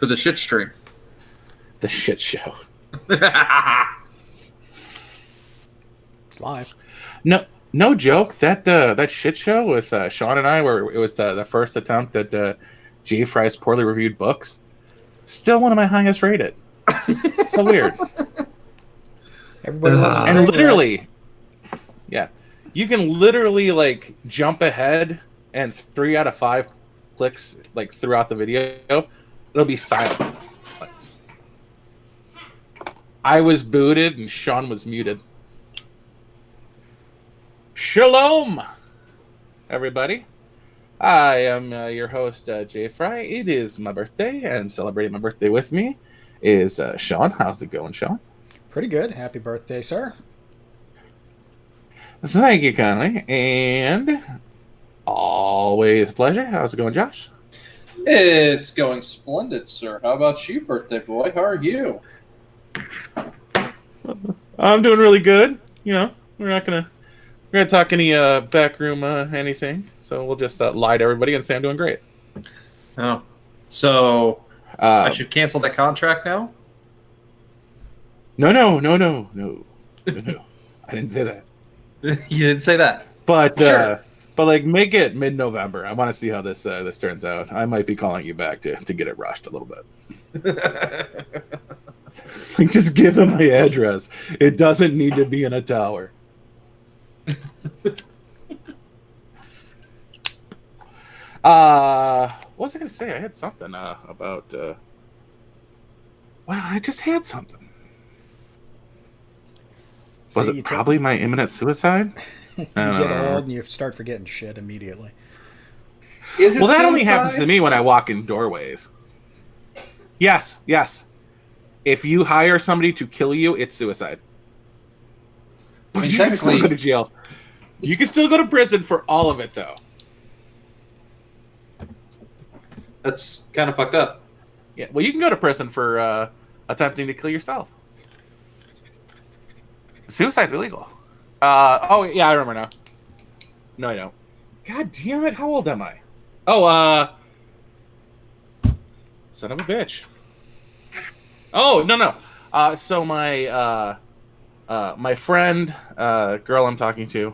For the shit stream. The shit show. It's live. No joke. That shit show with Sean and I, where it was the first attempt at J. Fry's poorly reviewed books, still one of my highest rated. So weird. Everybody loves And literally, yeah, you can literally like jump ahead, and 3 out of 5 clicks like throughout the video, it'll be silent. I was booted and Sean was muted. Shalom, everybody. I am your host, Jay Fry. It is my birthday, and celebrating my birthday with me is Sean. How's it going, Sean? Pretty good. Happy birthday, sir. Thank you, Conley. And always a pleasure. How's it going, Josh? It's going splendid, sir. How about you, birthday boy? How are you? I'm doing really good. You know, we're not gonna talk any backroom anything. So we'll just lie to everybody and say I'm doing great. Oh, so I should cancel that contract now? No. I didn't say that. You didn't say that. But Sure. but like make it mid-November. I want to see how this turns out. I might be calling you back to get it rushed a little bit. Like, just give him my address. It doesn't need to be in a tower. What was I gonna say? I had something about. Well, I just had something. Was it probably my imminent suicide? You get old and you start forgetting shit immediately. Is it well, that suicide? only happens to me when I walk in doorways. Yes. If you hire somebody to kill you, it's suicide. But you can still go to jail. You can still go to prison for all of it, though. That's kind of fucked up. Yeah, well, you can go to prison for attempting to kill yourself. Suicide's illegal. Oh, yeah, I remember now. No, I don't. God damn it, how old am I? Oh, son of a bitch. Oh, no. So my my friend, girl I'm talking to,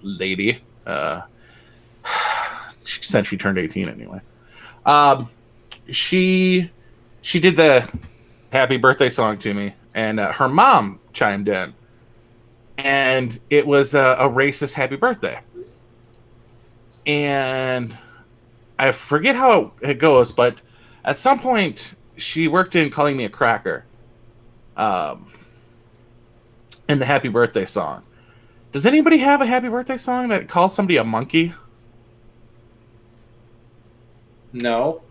lady, she said she turned 18 anyway. She did the happy birthday song to me, and her mom chimed in, and it was a racist happy birthday. And I forget how it goes, but at some point she worked in calling me a cracker in the happy birthday song. Does anybody have a happy birthday song that calls somebody a monkey? No.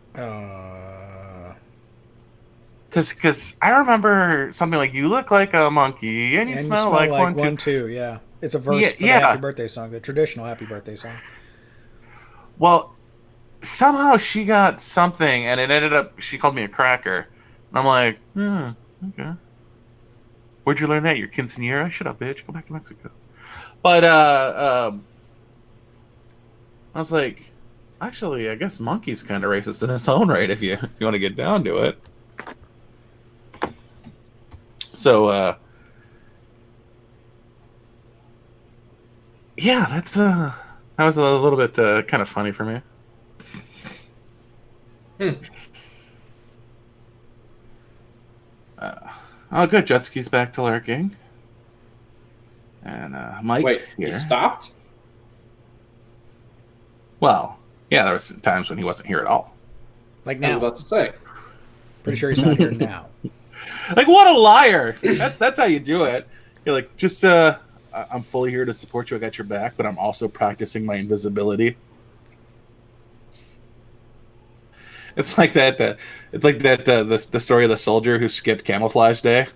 Because I remember something like, you look like a monkey and you smell like one too. Yeah. It's a verse for the happy birthday song, the traditional happy birthday song. Well, somehow she got something, and it ended up, she called me a cracker. And I'm like, okay. Where'd you learn that? Your quinceañera? Shut up, bitch. Go back to Mexico. But I was like, actually, I guess monkey's kind of racist in its own right if you want to get down to it. So, yeah, that was a little bit kind of funny for me. Oh, good. Jet ski's back to lurking. And Mike's here. He stopped? Well, yeah, there was times when he wasn't here at all. Like now. I was about to say. Pretty sure he's not here now. Like, what a liar! That's how you do it. You're like, just I'm fully here to support you. I got your back, but I'm also practicing my invisibility. It's like that. It's like that. The story of the soldier who skipped camouflage day,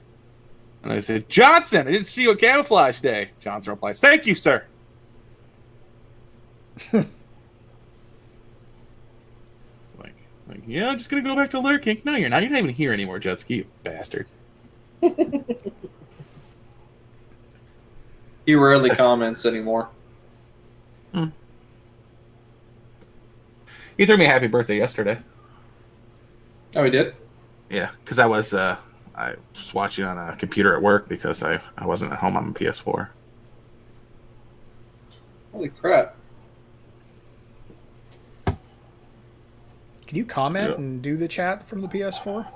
and they said, "Johnson, I didn't see you at camouflage day." Johnson replies, "Thank you, sir." Like, yeah, I'm just gonna go back to lurking. No, you're not. You're not even here anymore, jet ski, you bastard. He rarely comments anymore. He threw me a happy birthday yesterday. Oh, he did? Yeah, because I was watching on a computer at work because I wasn't at home on my PS4. Holy crap! Can you comment and do the chat from the PS4?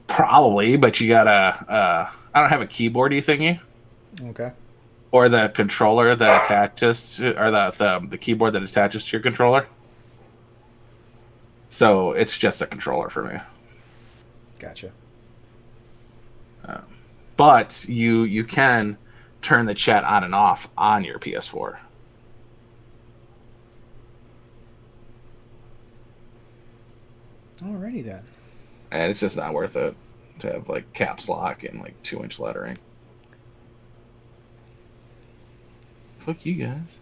Probably, but you gotta. I don't have a keyboardy thingy. Okay. Or the controller that attaches to, or the keyboard that attaches to your controller. So it's just a controller for me. Gotcha. But you can turn the chat on and off on your PS4. Alrighty then. And it's just not worth it to have like caps lock and like 2-inch lettering. Fuck you guys.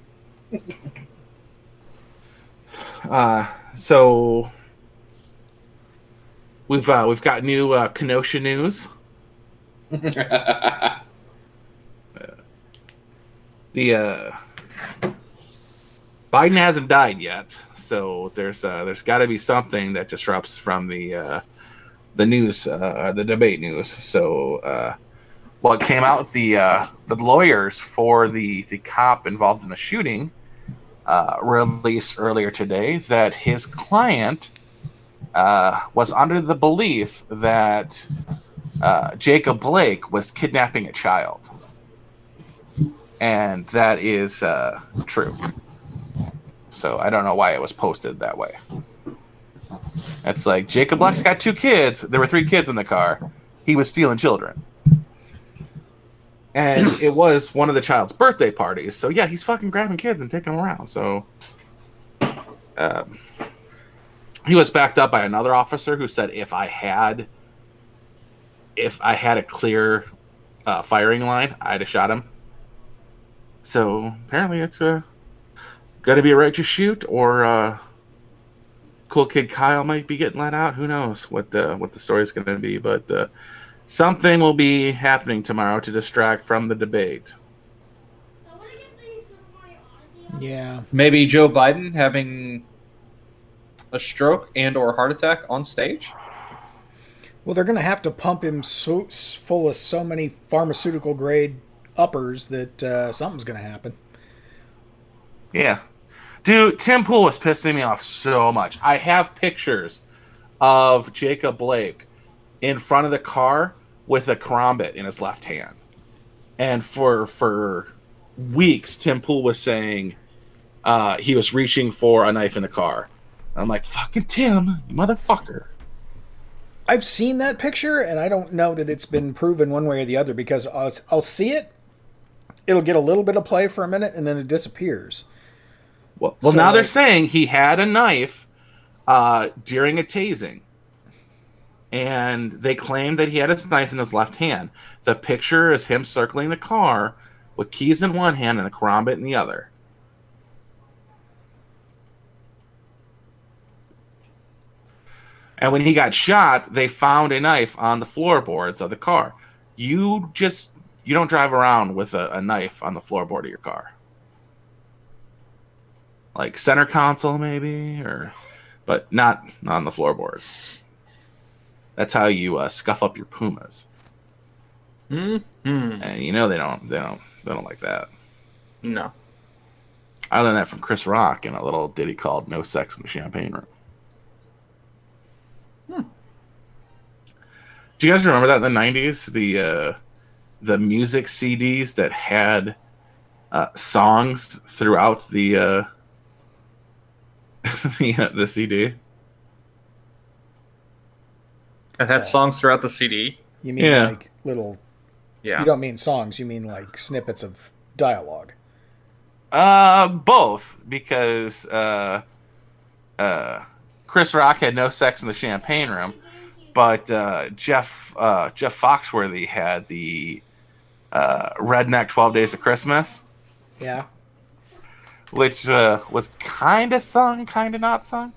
So we've got new Kenosha news. The Biden hasn't died yet, so there's got to be something that disrupts from the news, the debate news. So what came out, the lawyers for the cop involved in the shooting released earlier today that his client was under the belief that Jacob Blake was kidnapping a child. And that is true. So I don't know why it was posted that way. It's like, Jacob Blake's got 2 kids. There were 3 kids in the car. He was stealing children. And it was one of the child's birthday parties. So yeah, he's fucking grabbing kids and taking them around. So he was backed up by another officer who said if I had a clear firing line, I'd have shot him. So apparently it's got to be a righteous shoot, or cool kid Kyle might be getting let out. Who knows what the story is going to be, but something will be happening tomorrow to distract from the debate. Yeah. Maybe Joe Biden having a stroke and or heart attack on stage. Well, they're going to have to pump him so full of so many pharmaceutical grade uppers that something's going to happen. Yeah. Dude, Tim Pool was pissing me off so much. I have pictures of Jacob Blake in front of the car with a karambit in his left hand. And for weeks, Tim Pool was saying he was reaching for a knife in the car. I'm like, fucking Tim, you motherfucker. I've seen that picture, and I don't know that it's been proven one way or the other, because I'll see it, it'll get a little bit of play for a minute, and then it disappears. Well, so now they're saying he had a knife during a tasing. And they claim that he had his knife in his left hand. The picture is him circling the car with keys in one hand and a karambit in the other. And when he got shot, they found a knife on the floorboards of the car. You don't drive around with a knife on the floorboard of your car. Like center console maybe, but not on the floorboards. That's how you scuff up your Pumas. Mm-hmm. And you know they don't like that. No. I learned that from Chris Rock in a little ditty called "No Sex in the Champagne Room." Do you guys remember that in the '90s? The music CDs that had songs throughout the the CD. It had songs throughout the CD. You mean like little... Yeah. You don't mean songs, you mean like snippets of dialogue. Both, because Chris Rock had No Sex in the Champagne Room, but Jeff Foxworthy had the Redneck 12 Days of Christmas. Yeah. Which was kind of sung, kind of not sung.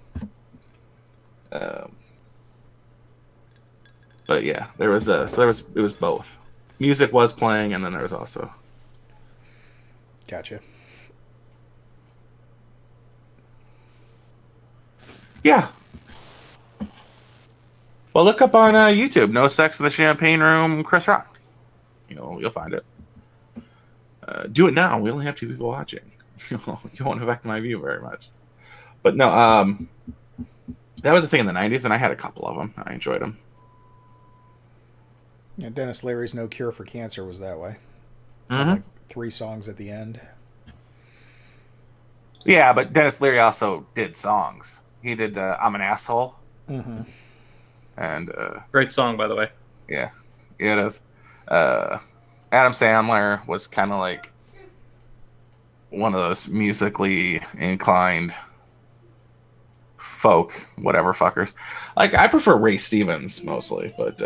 But yeah, it was both. Music was playing, and then there was also. Gotcha. Yeah. Well, look up on YouTube. No Sex in the Champagne Room, Chris Rock. You'll find it. Do it now. We only have 2 people watching. You won't affect my view very much. But no, that was a thing in the 90s, and I had a couple of them. I enjoyed them. Yeah, Dennis Leary's No Cure for Cancer was that way. Mm-hmm. Like 3 songs at the end. Yeah, but Dennis Leary also did songs. He did I'm an Asshole. Mm-hmm. And Great song, by the way. yeah, it is. Adam Sandler was kind of like one of those musically inclined folk, whatever fuckers. Like, I prefer Ray Stevens mostly, but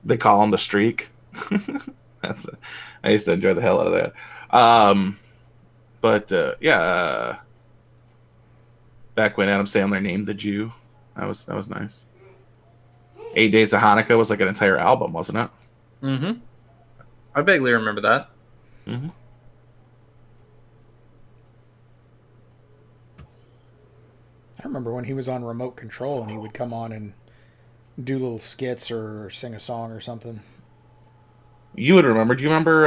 they call him the Streak. I used to enjoy the hell out of that. Yeah, back when Adam Sandler named the Jew, that was nice. 8 Days of Hanukkah was like an entire album, wasn't it? Mm-hmm. I vaguely remember that. Mm-hmm. I remember when he was on Remote Control and he would come on and do little skits or sing a song or something. You would remember. Do you remember?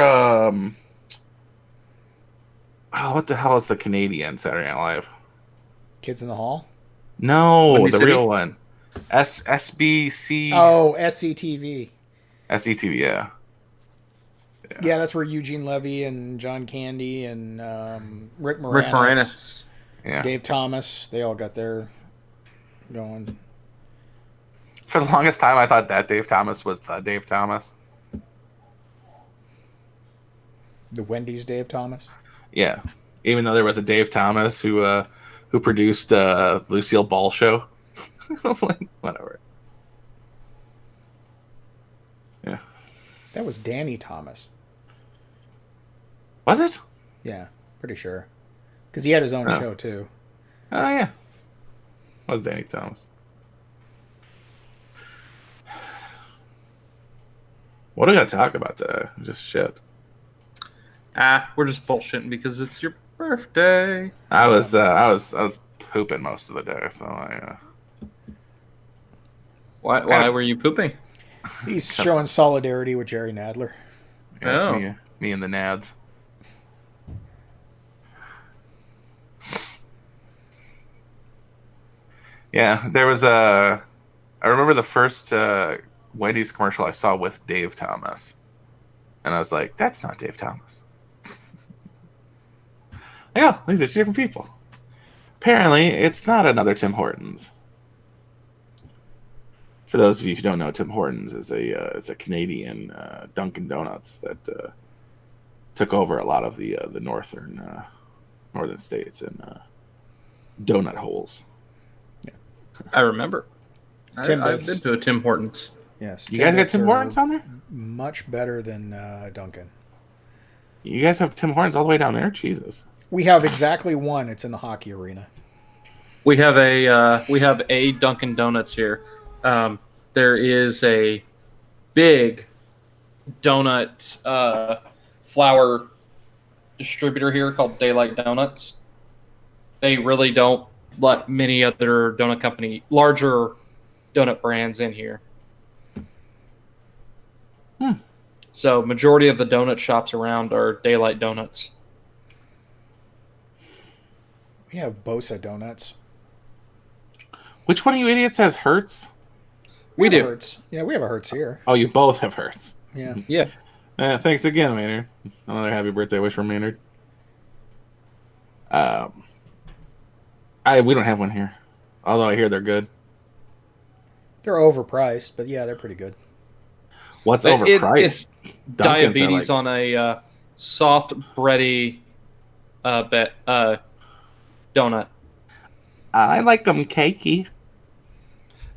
What the hell is the Canadian Saturday Night Live? Kids in the Hall? No, Windy the City? real one. SBC. Oh, SCTV. SCTV, yeah. Yeah, that's where Eugene Levy and John Candy and Rick Moranis, Rick Moranis. Yeah. Dave Thomas, they all got their going. For the longest time, I thought that Dave Thomas was the Dave Thomas. The Wendy's Dave Thomas? Yeah. Even though there was a Dave Thomas who produced Lucille Ball show. I was like, whatever. Yeah. That was Danny Thomas. Was it? Yeah, pretty sure. Because he had his own Oh. show, too. Oh, yeah. Was Danny Thomas. What are we going to talk about today? Just shit. We're just bullshitting because it's your birthday. I was pooping most of the day, so I. Why were you pooping? He's showing solidarity with Jerry Nadler. Yeah, Oh. it's me and the Nads. Yeah, there was a. I remember the first Wendy's commercial I saw with Dave Thomas, and I was like, "That's not Dave Thomas." Yeah, these are 2 different people. Apparently, it's not another Tim Hortons. For those of you who don't know, Tim Hortons is a Canadian Dunkin' Donuts that took over a lot of the northern states and donut holes. I remember. I've Timbits. been to a Tim Hortons. Yes. You guys got Timbits Tim are Hortons on there? Much better than Dunkin'. You guys have Tim Hortons all the way down there? Jesus. We have exactly one. It's in the hockey arena. We have a Dunkin' Donuts here. There is a big donut flour distributor here called Daylight Donuts. They really don't let many other larger donut brands in here. So majority of the donut shops around are Daylight Donuts. We have Bosa Donuts. Which one of you idiots has Hertz? We have a do. Hertz. Yeah, we have a Hertz here. Oh, you both have Hertz. Yeah. Yeah. Thanks again, Maynard. Another happy birthday wish from Maynard. We don't have one here, although I hear they're good. They're overpriced, but yeah, they're pretty good. What's It's overpriced? Dunkin', they're diabetes like- on a soft bready donut. I like them cakey.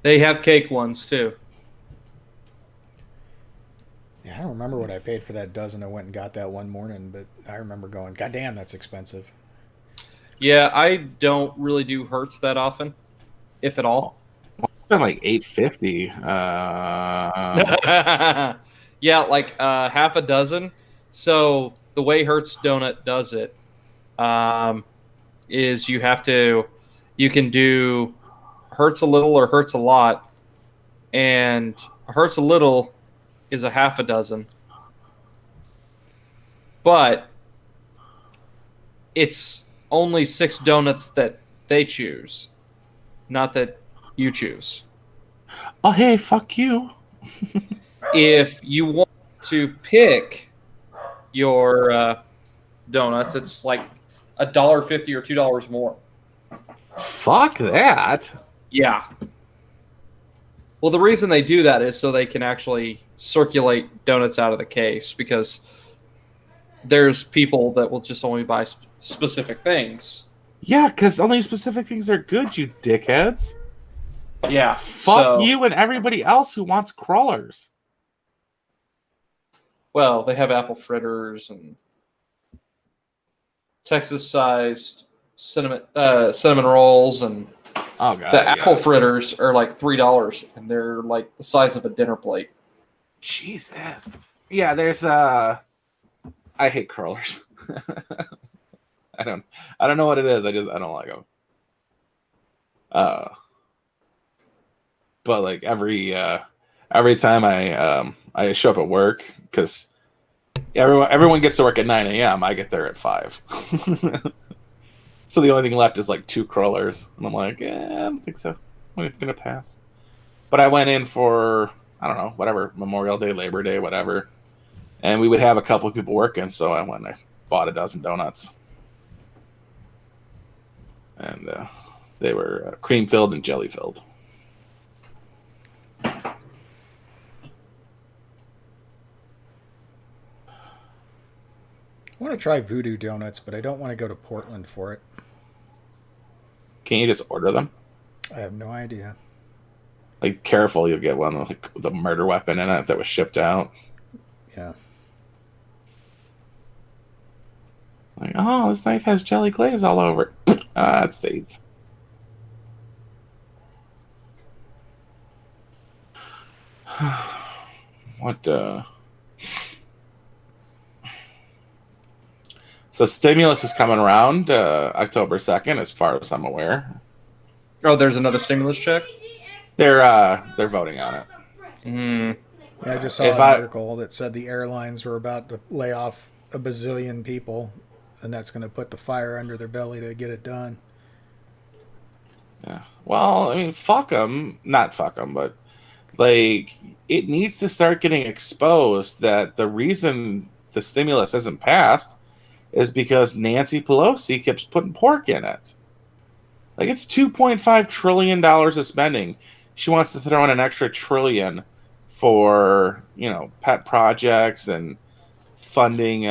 They have cake ones too. Yeah, I don't remember what I paid for that dozen I went and got that one morning, but I remember going, God damn, that's expensive. Yeah, I don't really do Hertz that often, if at all. It's been like $8.50. Yeah, like half a dozen. So the way Hertz Donut does it is you can do hurts a little or hurts a lot, and hurts a little is a half a dozen. But it's only 6 donuts that they choose, not that you choose. Oh, hey, fuck you. If you want to pick your donuts, it's like $1.50 or $2 more. Fuck that. Yeah. Well, the reason they do that is so they can actually circulate donuts out of the case, because there's people that will just only buy specific things. Yeah, because only specific things are good, you dickheads. Yeah. Fuck you and everybody else who wants crawlers. Well, they have apple fritters and Texas-sized cinnamon rolls, and Oh god. the apple fritters are like $3, and they're like the size of a dinner plate. Jesus. Yeah, there's I hate crawlers. I don't know what it is. I don't like them. But like every time I show up at work, because everyone gets to work at 9 a.m. I get there at 5. So the only thing left is like 2 crawlers, and I'm like, I don't think so. I'm gonna pass. But I went in for, I don't know, whatever, Memorial Day, Labor Day, whatever, and we would have a couple of people working, so I went and I bought a dozen donuts, and they were cream filled and jelly filled. I want to try Voodoo Donuts, but I don't want to go to Portland for it. Can you just order them? I have no idea. Like, careful, you'll get one with a murder weapon in it that was shipped out. Yeah. Like, oh, this knife has jelly glaze all over it. It stains. What, So stimulus is coming around October 2nd, as far as I'm aware. Oh, there's another stimulus check? They're voting on it. Mm. Yeah, I just saw an article that said the airlines were about to lay off a bazillion people, and that's going to put the fire under their belly to get it done. Yeah. Well, I mean, fuck them. Not fuck them, but like, it needs to start getting exposed that the reason the stimulus isn't passed is because Nancy Pelosi keeps putting pork in it. Like, it's $2.5 trillion of spending. She wants to throw in an extra trillion for, pet projects and funding,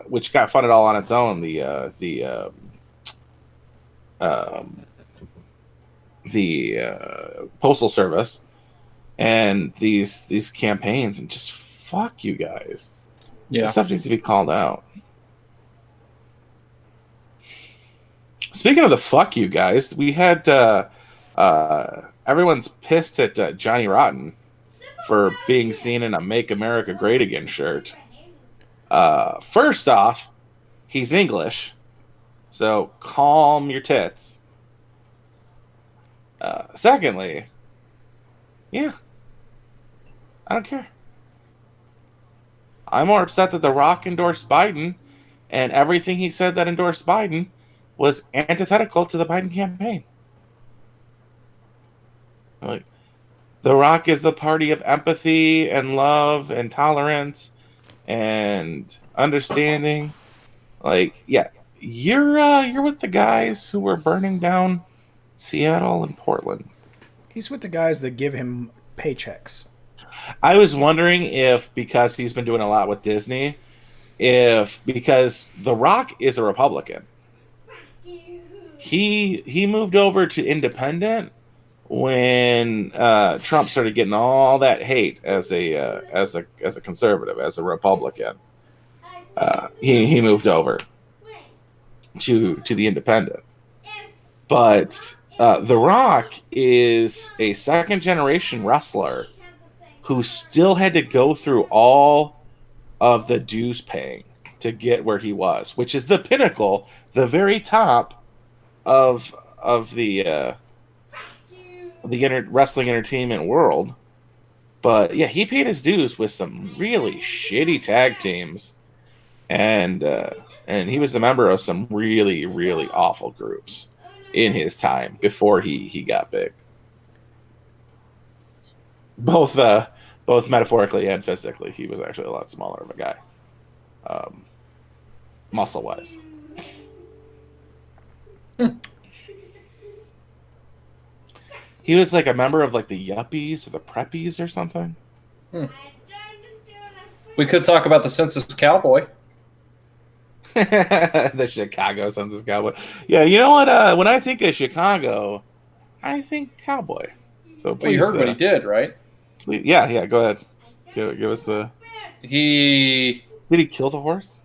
which got funded all on its own. The Postal Service and these campaigns, and just fuck you guys. Yeah. This stuff needs to be called out. Speaking of the fuck you guys, we had everyone's pissed at Johnny Rotten for being seen in a Make America Great Again shirt. First off, he's English, so calm your tits. Secondly, yeah, I don't care. I'm more upset that The Rock endorsed Biden, and everything he said that endorsed Biden was antithetical to the Biden campaign. Like, The Rock is the party of empathy and love and tolerance and understanding. Like, yeah, you're with the guys who were burning down Seattle and Portland. He's with the guys that give him paychecks. I was wondering if, because he's been doing a lot with Disney, because The Rock is a Republican. He moved over to independent when Trump started getting all that hate as a conservative, as a Republican. He moved over to the independent. But The Rock is a second generation wrestler who still had to go through all of the dues paying to get where he was, which is the pinnacle, the very top of the the wrestling entertainment world. But yeah, he paid his dues with some really shitty tag teams, and he was a member of some really really awful groups in his time before he got big. Both both metaphorically and physically, he was actually a lot smaller of a guy, muscle wise. He was like a member of like the Yuppies or the Preppies or something. We could talk about the Census Cowboy. The Chicago Census Cowboy. Yeah, you know what? When I think of Chicago, I think cowboy. So please, Well, you heard what he did, right? Please, yeah. Go ahead. Give us the. Did he kill the horse?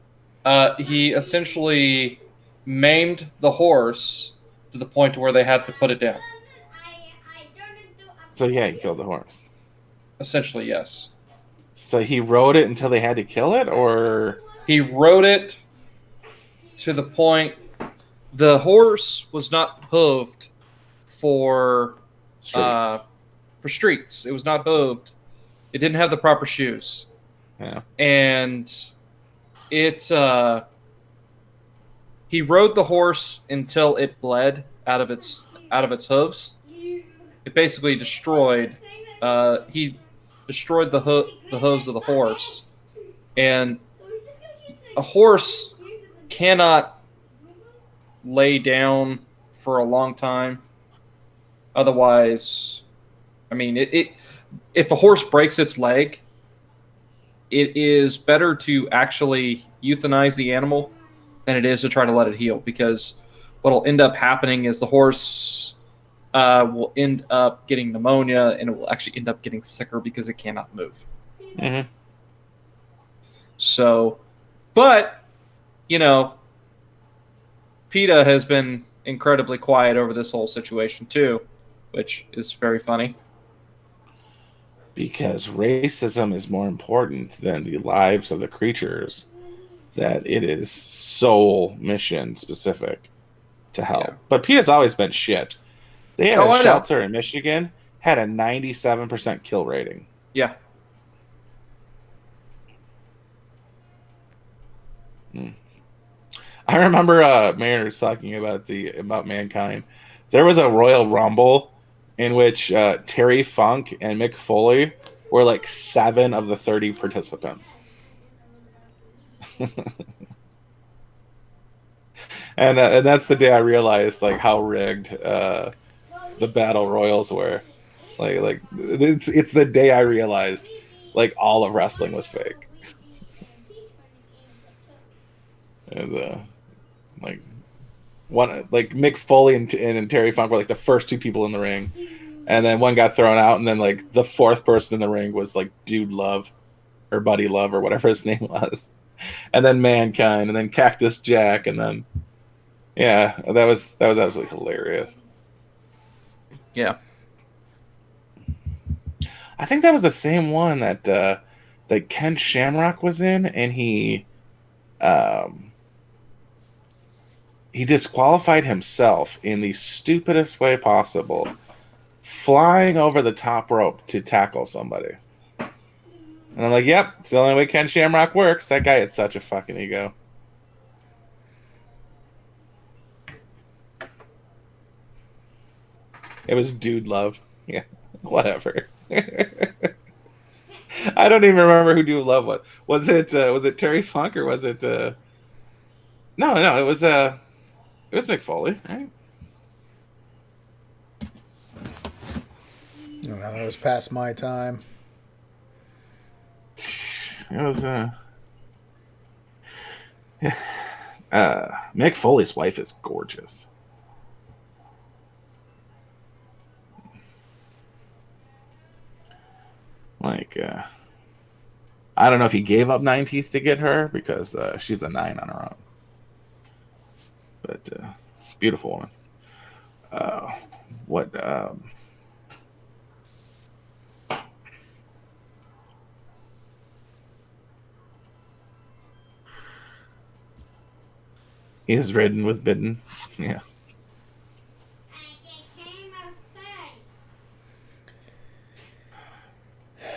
He essentially maimed the horse to the point where they had to put it down. So yeah, he killed the horse. Essentially, yes. So he rode it until they had to kill it, or he rode it to the point the horse was not hooved for streets. It was not hooved. It didn't have the proper shoes. Yeah. And it he rode the horse until it bled out of its hooves. It basically destroyed he destroyed the hooves of the horse. And a horse cannot lay down for a long time. Otherwise, I mean, if a horse breaks its leg, it is better to actually euthanize the animal than it is to try to let it heal, because what will end up happening is the horse will end up getting pneumonia, and it will actually end up getting sicker because it cannot move. Mm-hmm. So, but, you know, PETA has been incredibly quiet over this whole situation too, which is very funny. Because racism is more important than the lives of the creatures that it is sole mission specific to help. Yeah. But PETA's always been shit. They had a shelter in Michigan, had a 97% kill rating. Yeah. I remember Mariners talking about Mankind. There was a Royal Rumble in which Terry Funk and Mick Foley were like 7 of the 30 participants. and that's the day I realized like how rigged the battle royals were. Like it's the day I realized like all of wrestling was fake. And like Mick Foley and Terry Funk were like the first 2 people in the ring, and then one got thrown out, and then like the 4th person in the ring was like Dude Love or Buddy Love or whatever his name was, and then Mankind, and then Cactus Jack, and then that was absolutely hilarious. Yeah, I think that was the same one that Ken Shamrock was in, and he disqualified himself in the stupidest way possible, flying over the top rope to tackle somebody. And I'm like, yep, it's the only way Ken Shamrock works. That guy had such a fucking ego. It was Dude Love. Yeah, whatever. I don't even remember who Dude Love was. Was it Terry Funk or was it No, it was Mick Foley, right? Oh, that was past my time. It was Mick Foley's wife is gorgeous. Like I don't know if he gave up 9 teeth to get her, because she's a 9 on her own. But beautiful woman. He's ridden with bidden. Yeah.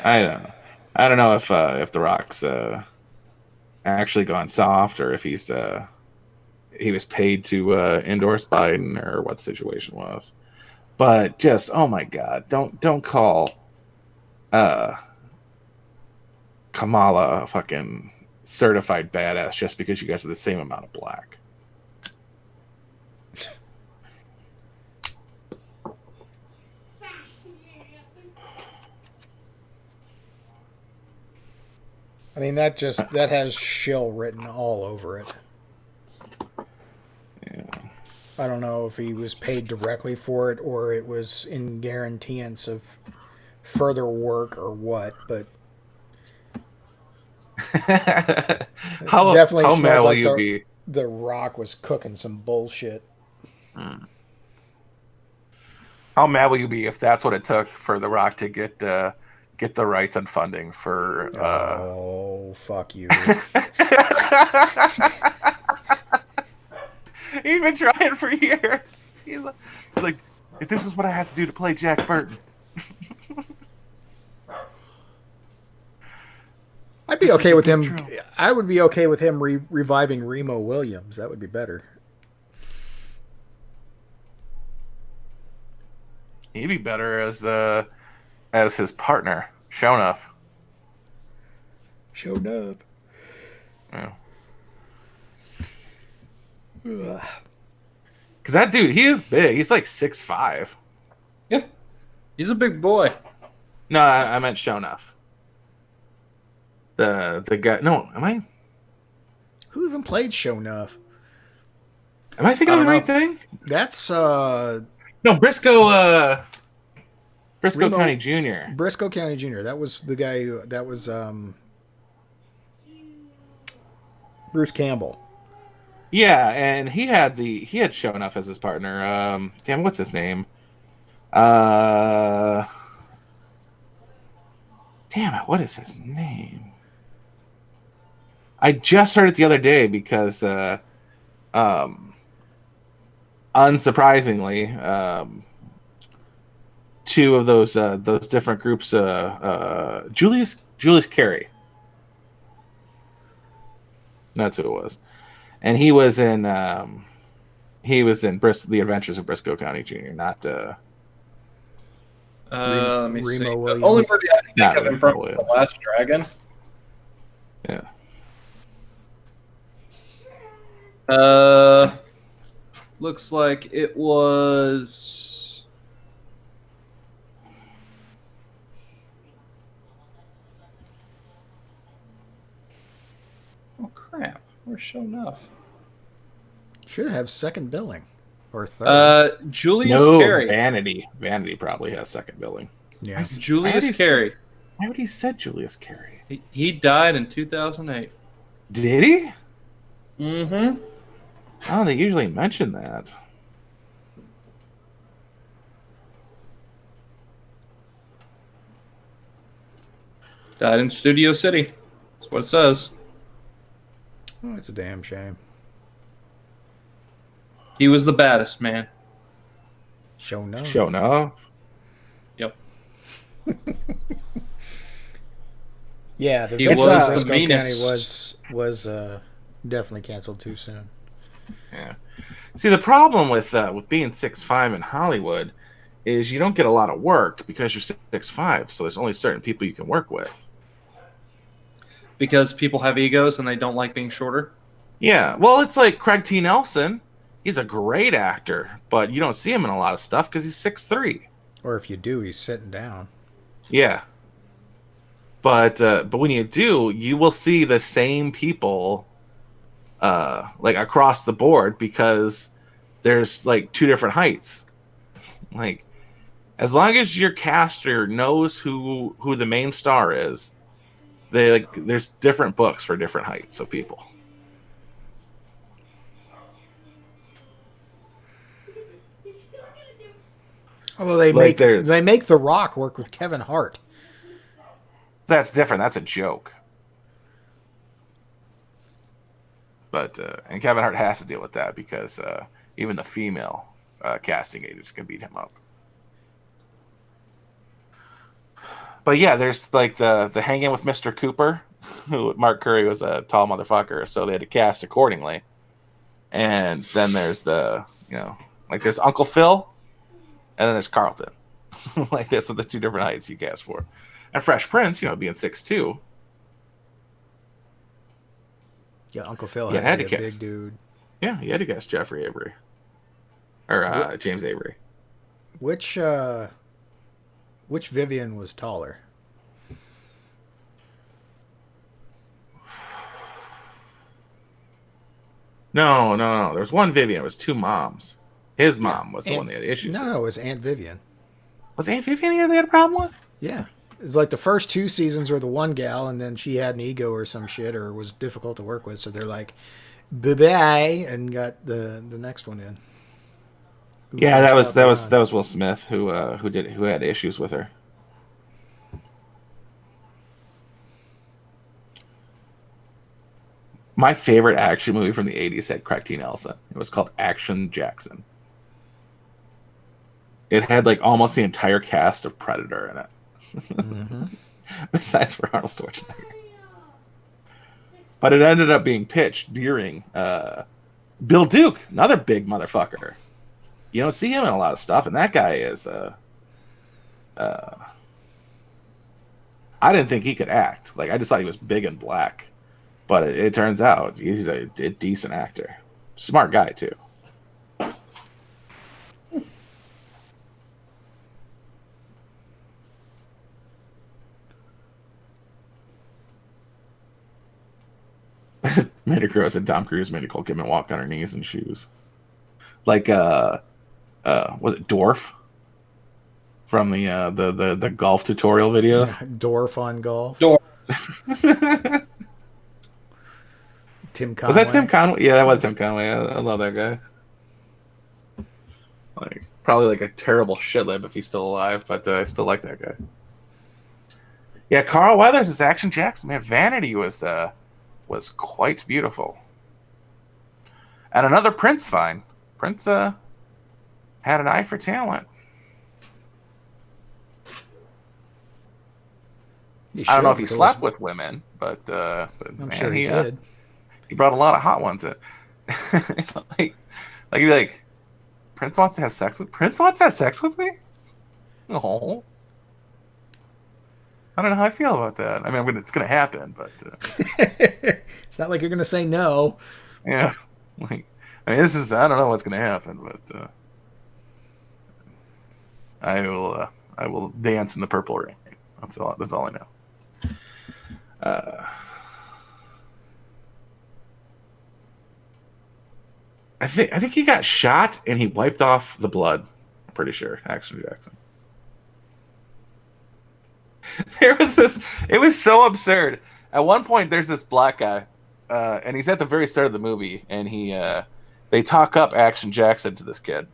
I don't know. I don't know if The Rock's actually gone soft or if he was paid to endorse Biden or what the situation was. But just oh my god, don't call uh, Kamala a fucking certified badass just because you guys are the same amount of black. I mean, that has shill written all over it. Yeah. I don't know if he was paid directly for it or it was in guaranteeance of further work or what, but definitely how mad smells will like you be? the Rock was cooking some bullshit. How mad will you be if that's what it took for The Rock to get the rights and funding for? Oh, fuck you! He's been trying for years. He's like, if this is what I have to do to play Jack Burton, I'd be okay with him. I would be okay with him reviving Remo Williams. That would be better. he'd be better as his partner, Shonuff. Showed up. Yeah. Because that dude, he is big. He's like 6'5". Yeah, he's a big boy. No, I meant Shonuff. The guy. No, am I? Who even played Shownuff? Am I thinking of the right thing? That's No, Briscoe Remo- County Jr. Briscoe County Jr. That was the guy that was Bruce Campbell. Yeah, and he had Shonuff as his partner. Damn, what's his name? Damn it, what is his name? I just heard it the other day because, unsurprisingly, two of those different groups, Julius Carey. That's who it was, and he was in The Adventures of Briscoe County Jr. Not Let me see. Remo The Williams. only movie I can Not think of him Remo from is Williams. The Last Dragon. yeah. Looks like it was. Oh crap! We're showing up. Should have second billing or third. Julius No, Carey. Vanity probably has second billing. Yeah. I Julius Carey. I already said Julius Carey. He died in 2008. Did he? Mm-hmm. Oh, they usually mention that. Died in Studio City. That's what it says. Oh, it's a damn shame. He was the baddest man. Shownuff. Shonuff. Yep. Yeah, the He Briscoe was the Briscoe County meanest. was definitely canceled too soon. Yeah. See, the problem with being 6'5" in Hollywood is you don't get a lot of work because you're 6'5", so there's only certain people you can work with. Because people have egos and they don't like being shorter. Yeah, well, it's like Craig T. Nelson. He's a great actor, but you don't see him in a lot of stuff because he's 6'3". Or if you do, he's sitting down. Yeah. But when you do, you will see the same people like across the board because there's like two different heights. Like as long as your caster knows who the main star is, there's different books for different heights of people. Although they Like make The Rock work with Kevin Hart. That's different. That's a joke. But and Kevin Hart has to deal with that because even the female casting agents can beat him up. But yeah, there's like the hanging with Mr. Cooper, who Mark Curry was a tall motherfucker, so they had to cast accordingly. And then there's like there's Uncle Phil, and then there's Carlton. Like this are the two different heights you cast for. And Fresh Prince, being 6'2". Yeah, Uncle Phil Yeah, had to had be to a cast. big dude. Yeah, you had to guess Jeffrey Avery. Or James Avery. Which Vivian was taller? No. There's one Vivian. It was two moms. His mom was the one they had issues with. No, it was Aunt Vivian. Was Aunt Vivian here they had a problem with? Yeah. It's like the first 2 seasons were the one gal, and then she had an ego or some shit, or was difficult to work with, so they're like, bye-bye, and got the next one in. Yeah, that was Will Smith who had issues with her. My favorite action movie from the 80s had Craig T. Nelson. It was called Action Jackson. It had like almost the entire cast of Predator in it. Mm-hmm. Besides for Arnold Schwarzenegger. But it ended up being pitched during Bill Duke, another big motherfucker. You don't see him in a lot of stuff, and that guy is I didn't think he could act. Like I just thought he was big and black. But it turns out he's a decent actor. Smart guy, too. Mandy Crow said Tom Cruise made Nicole Kidman walk on her knees in shoes. Like, was it Dorf? From the golf tutorial videos? Yeah, Dorf on golf. Dorf. Tim Conway. Was that Tim Conway? Yeah, that was Tim Conway. I love that guy. Like probably like a terrible shitlib if he's still alive, but I still like that guy. Yeah, Carl Weathers is Action Jackson. Man, Vanity was quite beautiful. And another Prince find. Prince had an eye for talent. I don't know if he slept with women, but I'm man, sure he did. He brought a lot of hot ones in. like you'd be like, Prince wants to have sex with me? Oh. I don't know how I feel about that. I mean, it's going to happen, but it's not like you're going to say no. Yeah. Like, I mean, I don't know what's going to happen, but I will dance in the purple rain. That's all I know. I think he got shot and he wiped off the blood. I'm pretty sure, Action Jackson. There was this. It was so absurd. At one point, there's this black guy, and he's at the very start of the movie, and they talk up Action Jackson to this kid,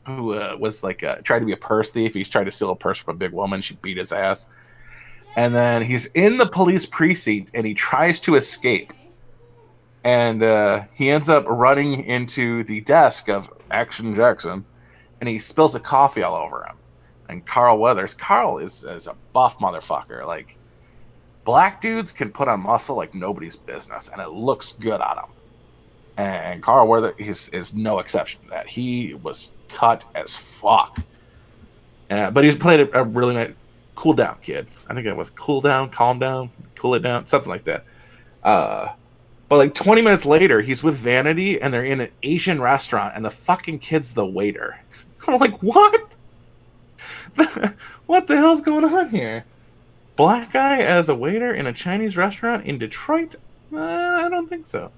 who was like tried to be a purse thief. He's tried to steal a purse from a big woman. She beat his ass, and then he's in the police precinct, and he tries to escape. And he ends up running into the desk of Action Jackson, and he spills the coffee all over him. And Carl is a buff motherfucker. Like, black dudes can put on muscle like nobody's business, and it looks good on him. And Carl Weathers is no exception to that. He was cut as fuck. But he's played a really nice, cool down kid. I think it was cool down, calm down, cool it down, something like that. But like 20 minutes later, he's with Vanity, and they're in an Asian restaurant, and the fucking kid's the waiter. I'm like, what? What the hell's going on here? Black guy as a waiter in a Chinese restaurant in Detroit? I don't think so.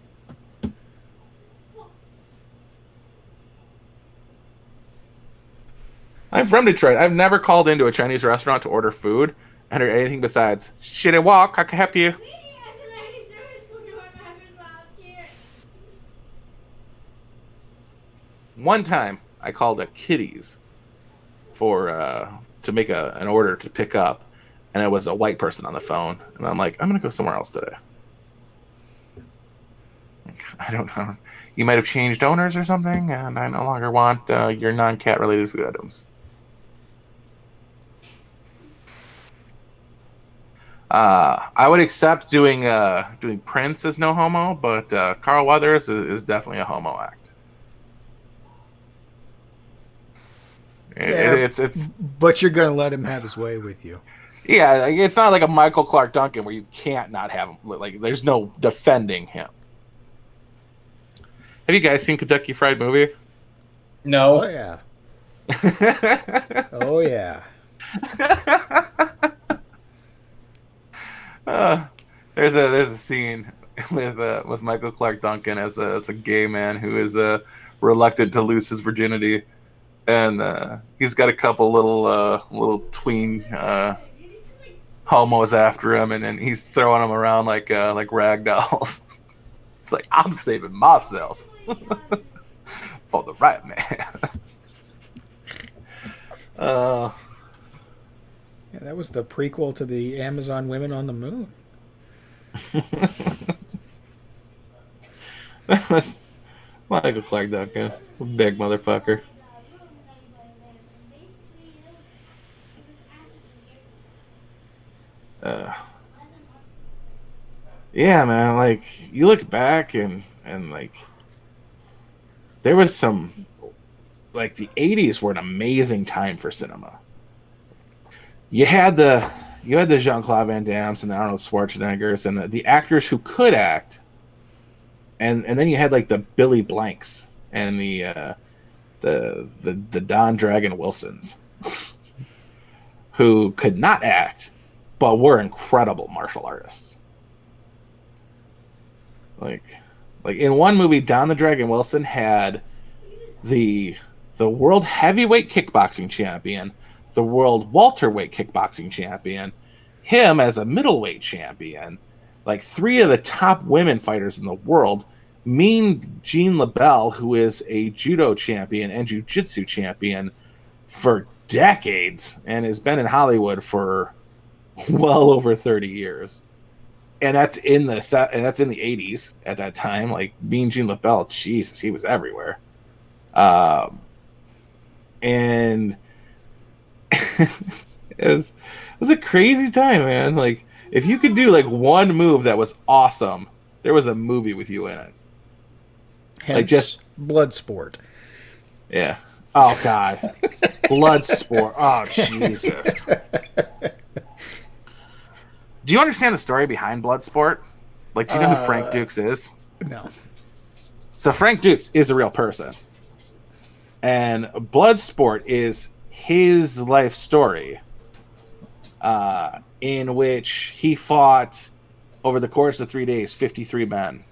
I'm from Detroit. I've never called into a Chinese restaurant to order food and heard anything besides, "Should I walk? I can help you." One time, I called a Kitty's for to make an order to pick up, and it was a white person on the phone, and I'm like, I'm gonna go somewhere else today. I don't know. You might have changed owners or something, and I no longer want your non-cat related food items. I would accept doing Prince as no homo, but Carl Weathers is definitely a homo act. Yeah, It's but you're gonna let him have his way with you. yeah, like, it's not like a Michael Clark Duncan where you can't not have him. Like there's no defending him. Have you guys seen Kentucky Fried Movie? No. Oh yeah. Oh yeah. There's a scene with Michael Clark Duncan as a gay man who is reluctant to lose his virginity, and he's got a couple little tween homos after him, and then he's throwing them around like rag dolls. It's like, I'm saving myself for the right man. Yeah, that was the prequel to the Amazon Women on the Moon. That was Michael Clark Duncan, a big motherfucker. Yeah, man. Like you look back and like there was some like the '80s were an amazing time for cinema. You had the Jean-Claude Van Damme's and the Arnold Schwarzeneggers and the actors who could act, and then you had like the Billy Blanks and the Don Dragon Wilsons who could not act but were incredible martial artists. Like in one movie, Don the Dragon Wilson had the world heavyweight kickboxing champion, the world welterweight kickboxing champion, him as a middleweight champion, like three of the top women fighters in the world, Mean Jean LaBelle, who is a judo champion and jiu-jitsu champion for decades and has been in Hollywood for well over 30 years. And that's in the 80s at that time. Like Mean Jean LaBelle, Jesus, he was everywhere. And it was a crazy time, man. Like if you could do like one move that was awesome, there was a movie with you in it. Hence, like just Bloodsport. Yeah. Oh God. Bloodsport. Oh Jesus. Do you understand the story behind Bloodsport? Like, do you know who Frank Dukes is? No. So Frank Dukes is a real person. And Bloodsport is his life story in which he fought, over the course of 3 days, 53 men.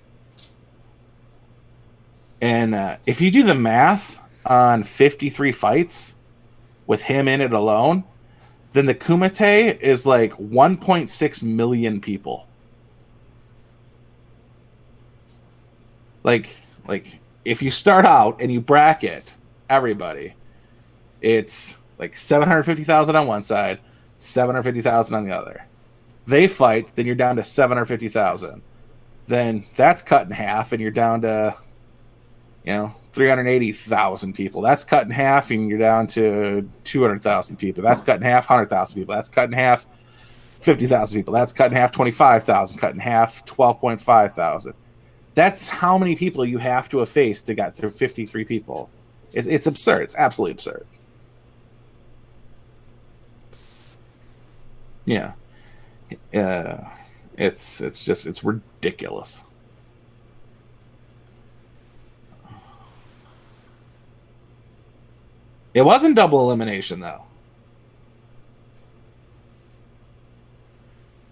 And if you do the math on 53 fights with him in it alone, then the Kumite is like 1.6 million people. Like if you start out and you bracket everybody, it's like 750,000 on one side, 750,000 on the other. They fight, then you're down to 750,000. Then that's cut in half, and you're down to 380,000 people. That's cut in half, and you're down to 200,000 people. That's cut in half, 100,000 people. That's cut in half, 50,000 people. That's cut in half, 25,000. Cut in half, 12.5 thousand. That's how many people you have to have faced to get through 53 people. It's absurd. It's absolutely absurd. Yeah. It's ridiculous. It wasn't double elimination, though.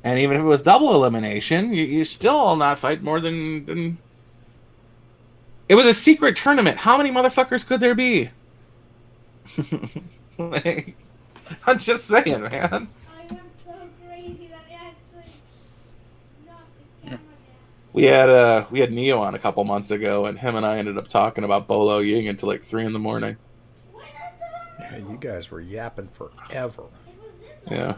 And even if it was double elimination, you still not fight more than... It was a secret tournament. How many motherfuckers could there be? Like, I'm just saying, man. I went so crazy that it actually knocked the camera down. We had Neo on a couple months ago, and him and I ended up talking about Bolo Ying until like 3 a.m. Wait, Yeah, you guys were yapping forever. Yeah.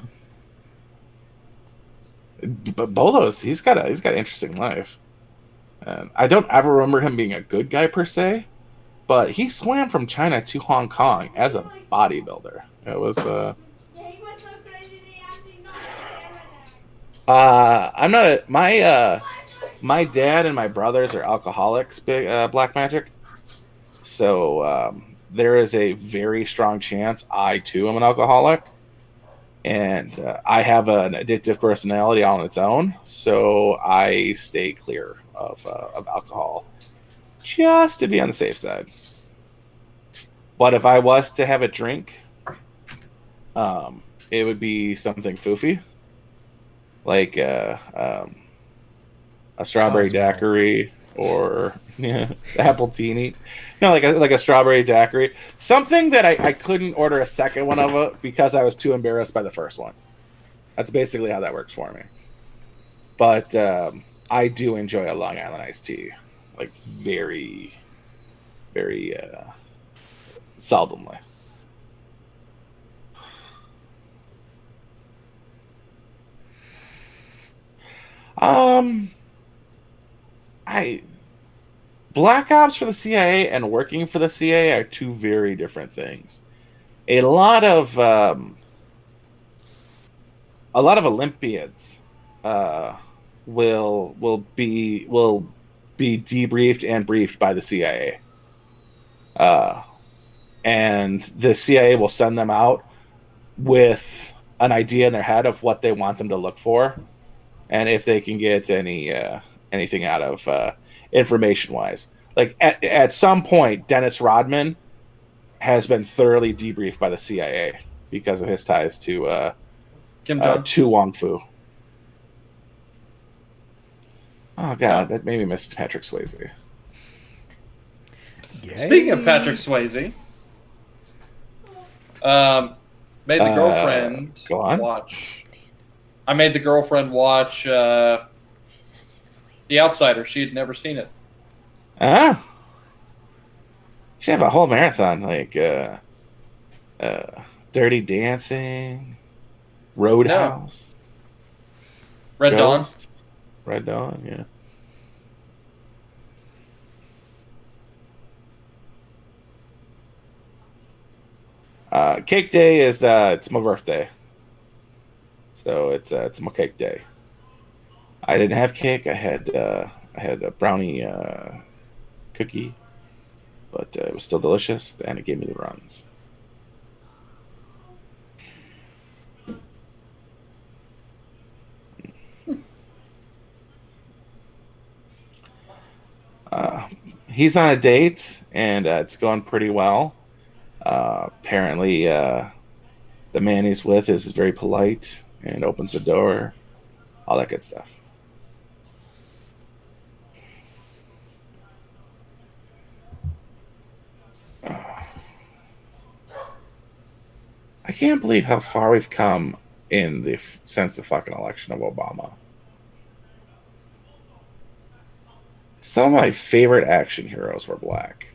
But Bolo's he's got an interesting life. I don't ever remember him being a good guy per se, but he swam from China to Hong Kong as a bodybuilder. It was Yeah, he went so crazy they actually knocked the camera down. I'm not my dad and my brothers are alcoholics, big black magic. So there is a very strong chance I too am an alcoholic, and I have an addictive personality on its own. So I stay clear of alcohol just to be on the safe side. But if I was to have a drink, it would be something foofy, like a strawberry Cosmo. daiquiri or apple teeny. No, like a strawberry daiquiri. Something that I couldn't order a second one of it because I was too embarrassed by the first one. That's basically how that works for me. But I do enjoy a Long Island iced tea, like very, very seldomly. I Black ops for the CIA and working for the CIA are two very different things. A lot of Olympiads will be debriefed and briefed by the CIA, and the CIA will send them out with an idea in their head of what they want them to look for, and if they can get anything out of information wise. Like at some point, Dennis Rodman has been thoroughly debriefed by the CIA because of his ties to Kim Jong. Tu Wong Fu. Oh god, that made me miss Patrick Swayze. Yay. Speaking of Patrick Swayze, made the girlfriend go on. watch. I made the girlfriend watch The Outsider. She had never seen it. Ah, should have a whole marathon like Dirty Dancing, Roadhouse, Red Dawn. Ghost, Red Dawn, yeah. Cake Day is it's my birthday, so it's my cake day. I didn't have cake. I had a brownie cookie, but it was still delicious, and it gave me the runs. He's on a date, and it's going pretty well. Apparently, the man he's with is very polite and opens the door, all that good stuff. I can't believe how far we've come since the fucking election of Obama. Some of my favorite action heroes were black,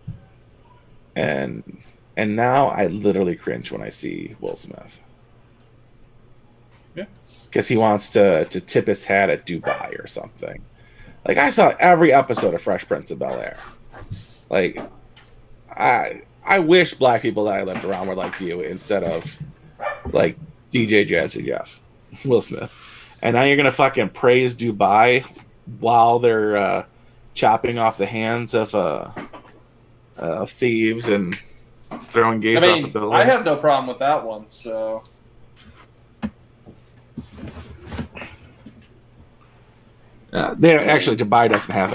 and now I literally cringe when I see Will Smith. Yeah, because he wants to tip his hat at Dubai or something. Like I saw every episode of Fresh Prince of Bel-Air. Like I wish black people that I lived around were like you instead of like DJ Jazzy Jeff, Will Smith. And now you're gonna fucking praise Dubai while they're chopping off the hands of thieves and throwing gays off the building. I have no problem with that one. So Dubai doesn't have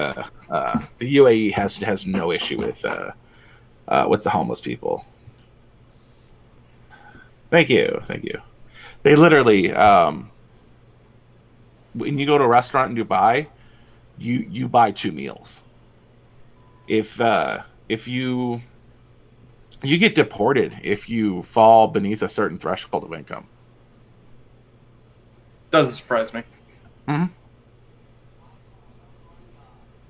the UAE has no issue with the homeless people. Thank you. They literally, when you go to a restaurant in Dubai, you buy 2 meals. If you get deported if you fall beneath a certain threshold of income. doesn't surprise me. Mm-hmm.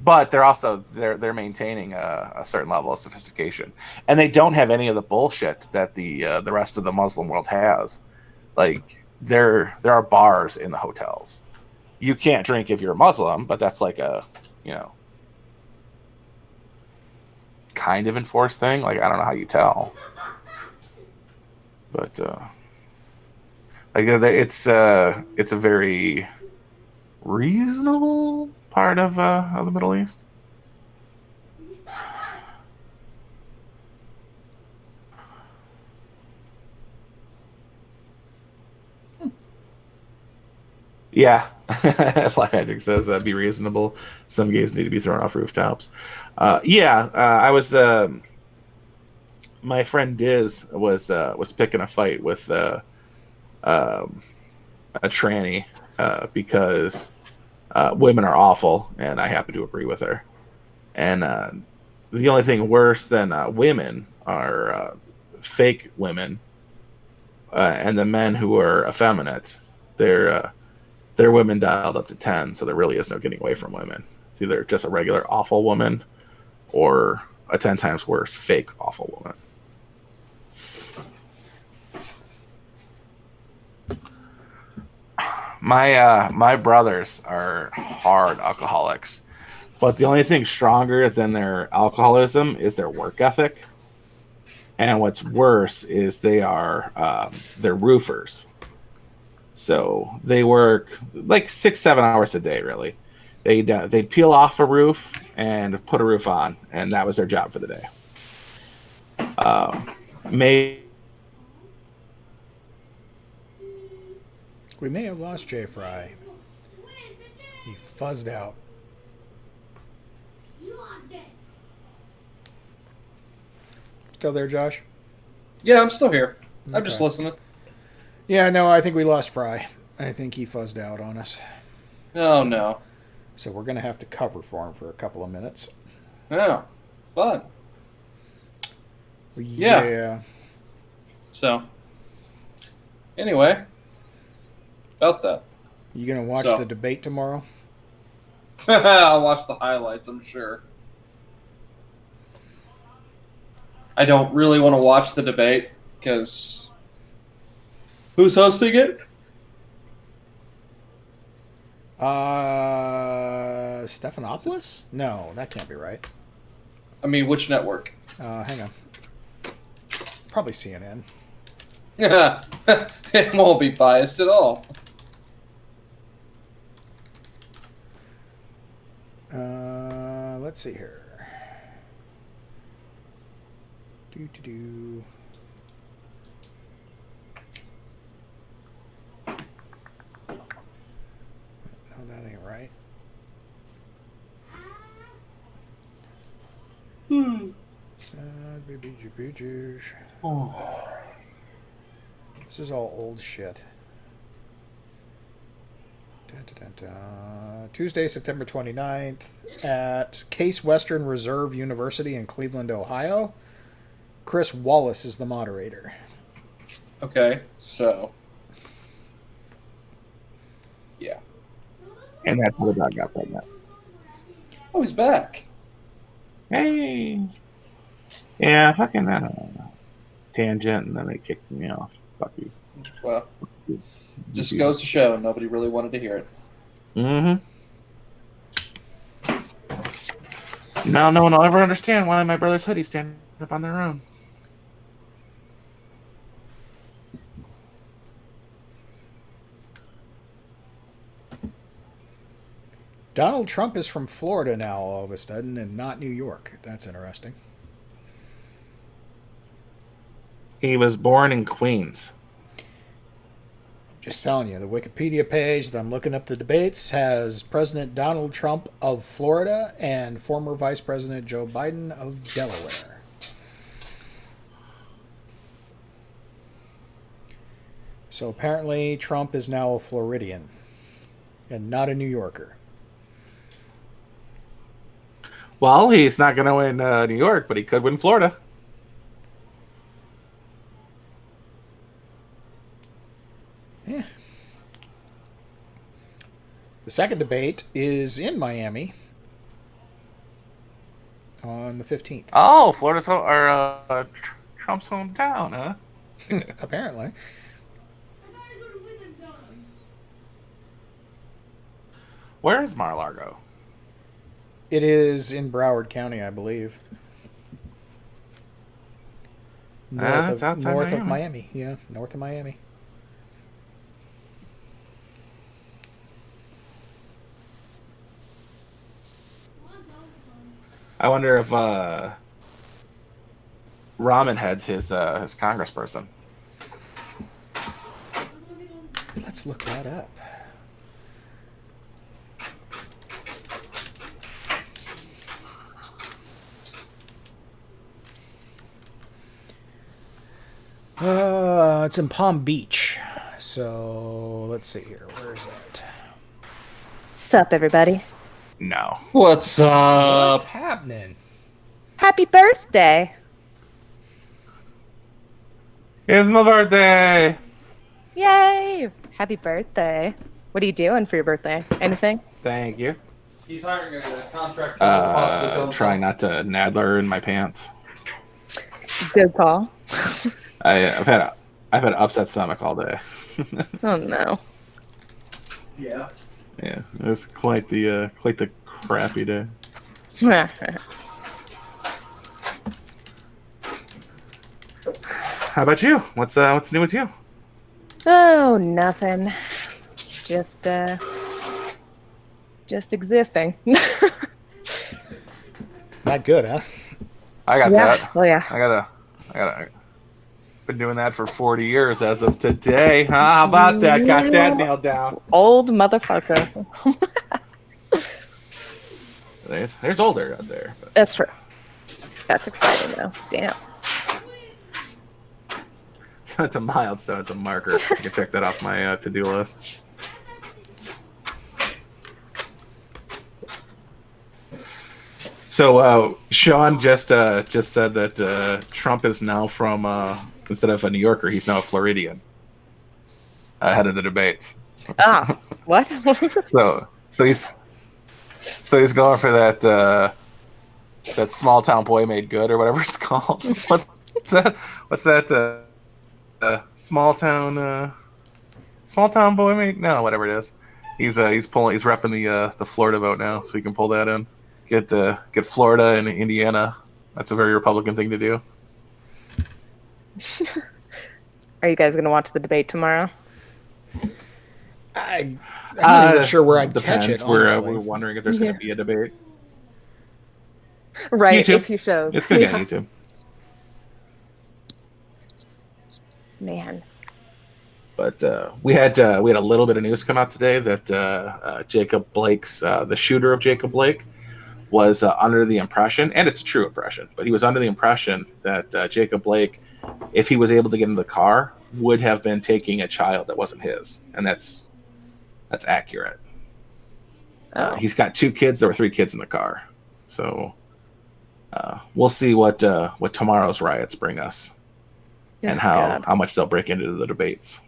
But they're maintaining a certain level of sophistication, and they don't have any of the bullshit that the rest of the Muslim world has. Like there are bars in the hotels. You can't drink if you're a Muslim, but that's like a kind of enforced thing. Like I don't know how you tell, but like it's a very reasonable part of the Middle East. Yeah, Black Magic says be reasonable. Some gays need to be thrown off rooftops. I was. My friend Diz was picking a fight with um, a tranny because women are awful, and I happen to agree with her. And the only thing worse than women are fake women, and the men who are effeminate. They're women dialed up to 10, so there really is no getting away from women. It's either just a regular awful woman or a 10 times worse fake awful woman. My brothers are hard alcoholics, but the only thing stronger than their alcoholism is their work ethic. And what's worse is they're roofers. So they work like 6-7 hours a day. Really, they peel off a roof and put a roof on, and that was their job for the day. We may have lost Jay Fry. He fuzzed out. Still there, Josh? Yeah, I'm still here. I'm Okay. just listening. Yeah, no, I think we lost Fry. I think he fuzzed out on us. Oh, no. So we're going to have to cover for him for a couple of minutes. Oh, fun. Yeah. So, anyway, about that. You going to watch So. the debate tomorrow? I'll watch the highlights, I'm sure. I don't really want to watch the debate because who's hosting it? Stephanopoulos? No, that can't be right. I mean, which network? Hang on. Probably CNN. It won't be biased at all. Let's see here. Do. No, that ain't right. This is all old shit. Tuesday, September 29th at Case Western Reserve University in Cleveland, Ohio. Chris Wallace is the moderator. Okay, so. Yeah. And that's how the dog got pregnant. Oh, he's back. Hey. Yeah, fucking tangent, and then they kicked me off. Fuck you. Well, just goes to show nobody really wanted to hear it. Mm-hmm. Now no one will ever understand why my brother's hoodies stand up on their own. Donald Trump is from Florida now all of a sudden and not New York. That's interesting. He was born in Queens. Just telling you, the Wikipedia page that I'm looking up the debates has President Donald Trump of Florida and former Vice President Joe Biden of Delaware. So apparently Trump is now a Floridian and not a New Yorker. Well, he's not going to win New York, but he could win Florida. Yeah. The second debate is in Miami on the 15th. Oh, Florida's Trump's hometown, huh? Apparently. Where is Mar-a-Lago? It is in Broward County, I believe. That's outside north Miami. of Miami. Yeah, north of Miami. I wonder if Ramen Head's his congressperson. Let's look that up. It's in Palm Beach. So let's see here. Where is that? Sup, everybody? No. What's up? What's happening? Happy birthday! It's my birthday. Yay! Happy birthday. What are you doing for your birthday? Anything? Thank you. He's hiring a contractor. Trying not to Nadler in my pants. Good call. I've had an upset stomach all day. Oh no. Yeah. Yeah, it's quite the crappy day. How about you? What's new with you? Oh, nothing. Just existing. Not good, huh? I got Yeah. that. Well, yeah. I gotta. Been doing that for 40 years as of today. Huh? How about that? Got that nailed down. Old motherfucker. There's older out there. But. That's true. That's exciting, though. Damn. It's a milestone. It's a marker. I can check that off my to-do list. So Sean just said that Trump is now from instead of a New Yorker, he's now a Floridian. Ahead of the debates. Ah, what? So he's going for that small town boy made good or whatever it's called. What's that? Small town boy made whatever it is. He's repping the Florida vote now, so he can pull that in. Get Florida and Indiana. That's a very Republican thing to do. Are you guys going to watch the debate tomorrow? I'm not even sure where I'd Depends. catch it. We're wondering if there's going to be a debate. Right, YouTube. if he shows. It's going to be on YouTube. Man. But we had a little bit of news come out today that Jacob Blake's the shooter of Jacob Blake was under the impression, and it's a true impression, but he was under the impression that Jacob Blake, if he was able to get in the car, would have been taking a child that wasn't his, and that's accurate. He's got 2 kids. There were 3 kids in the car, so we'll see what tomorrow's riots bring us, and how much they'll break into the debates.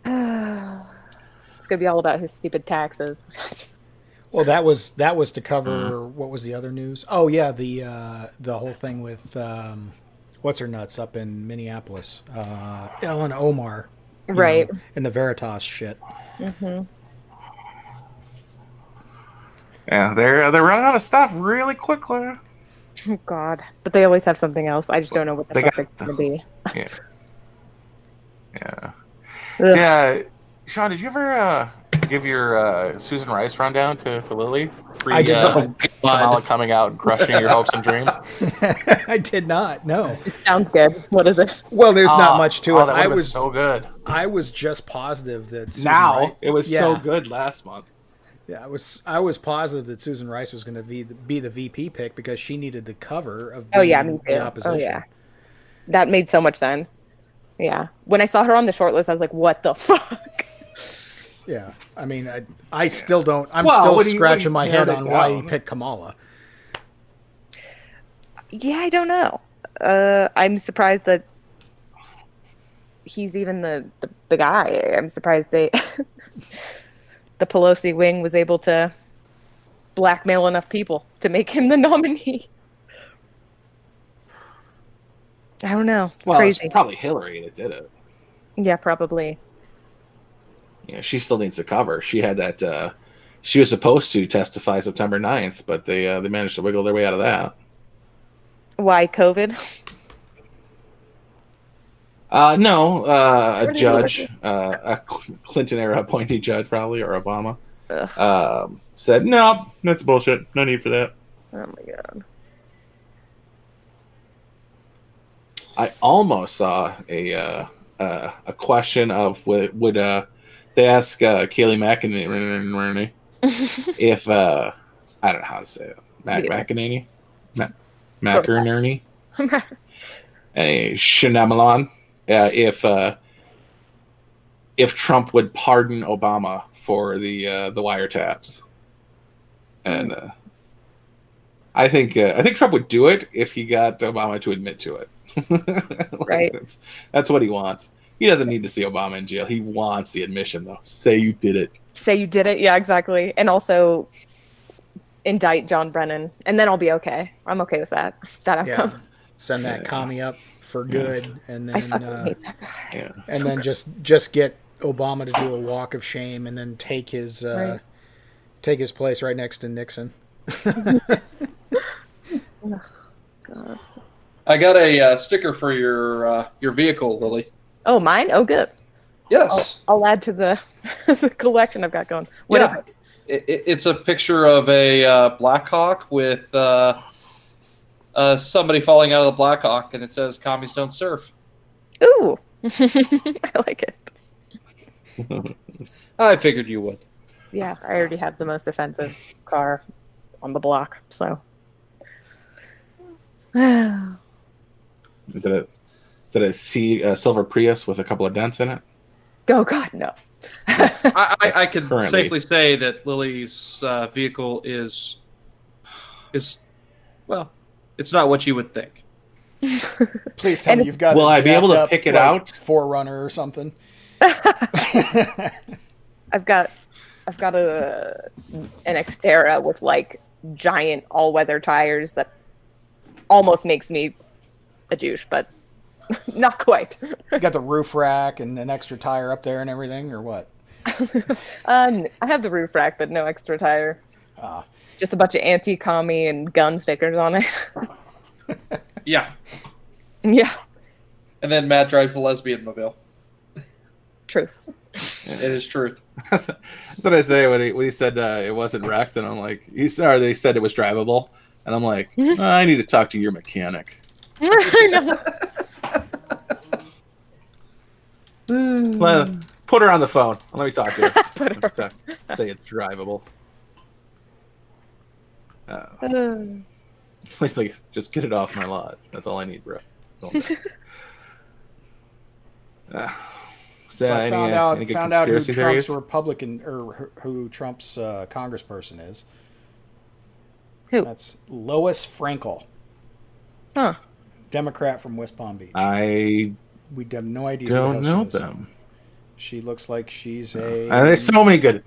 It's gonna be all about his stupid taxes. Well, that was to cover what was the other news? Oh yeah, the whole thing with what's her nuts up in Minneapolis, Ellen Omar, right? And the Veritas shit. Mm-hmm. Yeah, they're running out of stuff really quickly. Oh God, but they always have something else. I just don't know what the fuck it's gonna be. Yeah. Yeah. Ugh. Yeah. Sean, did you ever give your Susan Rice rundown to Lily? I did not. Kamala coming out and crushing your hopes and dreams. I did not. No. It sounds good. What is it? Well, there's not much to it. That I was was so good. I was just positive that Susan Now Rice, it was so good last month. Yeah, I was positive that Susan Rice was going to be the VP pick because she needed the cover of Oh yeah, me too. the opposition. Oh yeah, that made so much sense. Yeah, when I saw her on the short list, I was like, "What the fuck?" Yeah, I mean, I still don't. I'm still scratching my head on why he picked Kamala. Yeah, I don't know. I'm surprised that he's even the guy. I'm surprised the Pelosi wing was able to blackmail enough people to make him the nominee. I don't know. It's crazy. It's probably Hillary that did it. Yeah, probably. Yeah, she still needs to cover. She had that. She was supposed to testify September 9th, but they managed to wiggle their way out of that. Why COVID? No, a judge, a Clinton era appointee judge, probably, or Obama. said, no, that's bullshit. No need for that. Oh my god. I almost saw a question of would they ask Kayleigh McEnany if I don't know how to say it, McEnany, McEnany, a Shyamalan, if Trump would pardon Obama for the wiretaps, and I think Trump would do it if he got Obama to admit to it. Right. That's what he wants. He doesn't need to see Obama in jail. He wants the admission, though. Say you did it. Say you did it. Yeah, exactly. And also indict John Brennan, and then I'll be okay. I'm okay with that outcome. Yeah. Send that commie up for good, and I then fucking hate that guy. Yeah. and then just get Obama to do a walk of shame, and then take his place right next to Nixon. God. I got a sticker for your vehicle, Lily. Oh, mine? Oh, good. Yes. I'll add to the, the collection I've got going. What is it? It's a picture of a Black Hawk with somebody falling out of the Black Hawk, and it says "Commies don't surf." Ooh, I like it. I figured you would. Yeah, I already have the most offensive car on the block, so. Is it a silver Prius with a couple of dents in it? Oh God, no. I can Currently. safely say that Lily's vehicle is well, it's not what you would think. Please tell me you've got. Will I be able to jacked up, pick it like, out? Forerunner or something. I've got an Xterra with like giant all-weather tires that almost makes me a douche, but not quite. You got the roof rack and an extra tire up there and everything, or what? I have the roof rack, but no extra tire. Just a bunch of anti-commie and gun stickers on it. Yeah. Yeah, And then Matt drives the lesbian mobile. truth. It is truth. That's what I say when he said it wasn't wrecked, and I'm like, they said it was drivable, and I'm like, I need to talk to your mechanic. I know. Put her on the phone. Let me talk to her. Put her. Say it's drivable. Please, like, just get it off my lot. That's all I need, bro. So I found out who conspiracy Trump's theories? Republican or who Trump's congressperson is. Who? That's Lois Frankel, Huh. Democrat from West Palm Beach. I We have no idea. who don't the hell know she is. them. She looks like she's a There's so many good.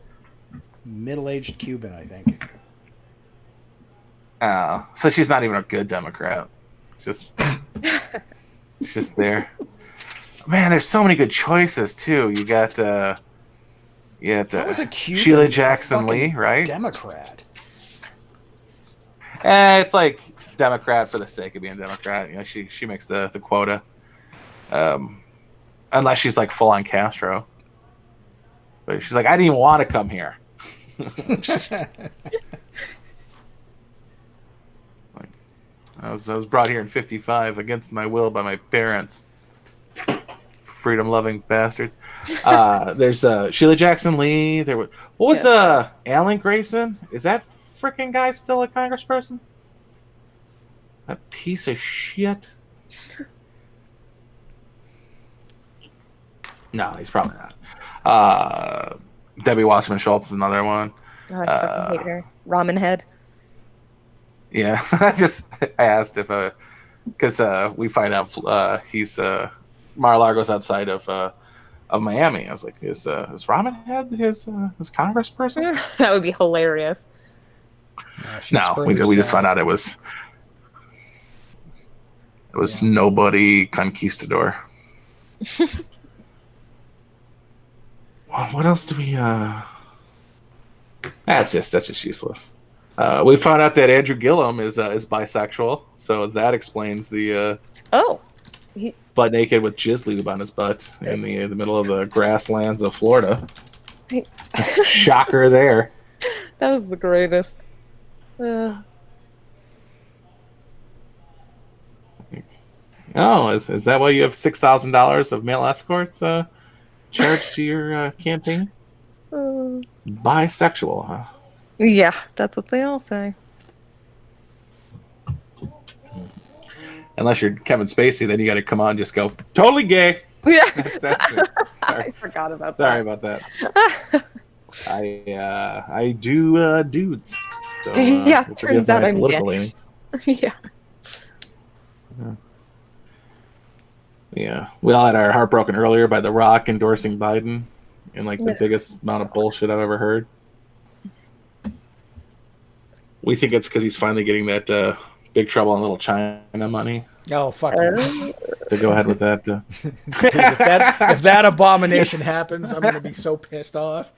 middle-aged Cuban, I think. So she's not even a good Democrat. Just there. Man, there's so many good choices too. You got That was a Cuban, Sheila Jackson Lee, fucking right? Democrat. It's like Democrat for the sake of being Democrat. You know, she makes the quota. Unless she's like full on Castro. But she's like, I didn't even want to come here. I was brought here in '55 against my will by my parents. Freedom-loving bastards. There's Sheila Jackson Lee. What was Alan Grayson? Is that freaking guy still a congressperson? That piece of shit. No, he's probably not. Debbie Wasserman Schultz is another one. Oh, I fucking hate her. Ramen head. Yeah, I asked if because we find out he's Mar-a-Lago's outside of Miami. I was like, is Ramen Head his congressperson? That would be hilarious. No, we just found out it was nobody conquistador. What else do we? That's just useless. We found out that Andrew Gillum is bisexual, so that explains the butt naked with jizz lube on his butt in the middle of the grasslands of Florida. Shocker there. That was the greatest. Oh, is that why you have $6,000 of male escorts charged to your campaign? Bisexual, huh? Yeah, that's what they all say. Unless you're Kevin Spacey, then you got to come on, and just go totally gay. Yeah, That's it. I forgot about Sorry that. about that. I do dudes. So Yeah, forgive turns my out I'm political gay. leanings. Yeah. Yeah, we all had our heart broken earlier by The Rock endorsing Biden in like the Yeah. biggest amount of bullshit I've ever heard. We think it's because he's finally getting that Big Trouble in Little China money. Oh, fuck you. To go ahead with that. Dude, if that abomination happens, I'm going to be so pissed off.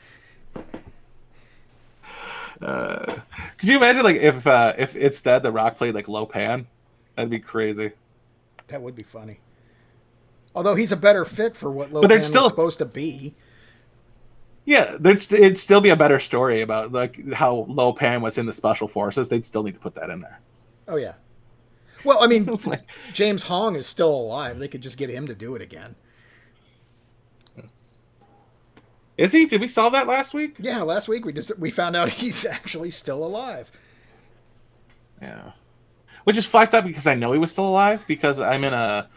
Could you imagine like if instead The Rock played like Lopan? That'd be crazy. That would be funny. Although he's a better fit for what there'd Lopan still- was supposed to be. Yeah, it'd still be a better story about like how Lopan was in the special forces. They'd still need to put that in there. Oh, yeah. Well, I mean, Like, James Hong is still alive. They could just get him to do it again. is he? Did we solve that last week? Yeah, last week we found out he's actually still alive. Yeah, which is fucked up because I know he was still alive because I'm in a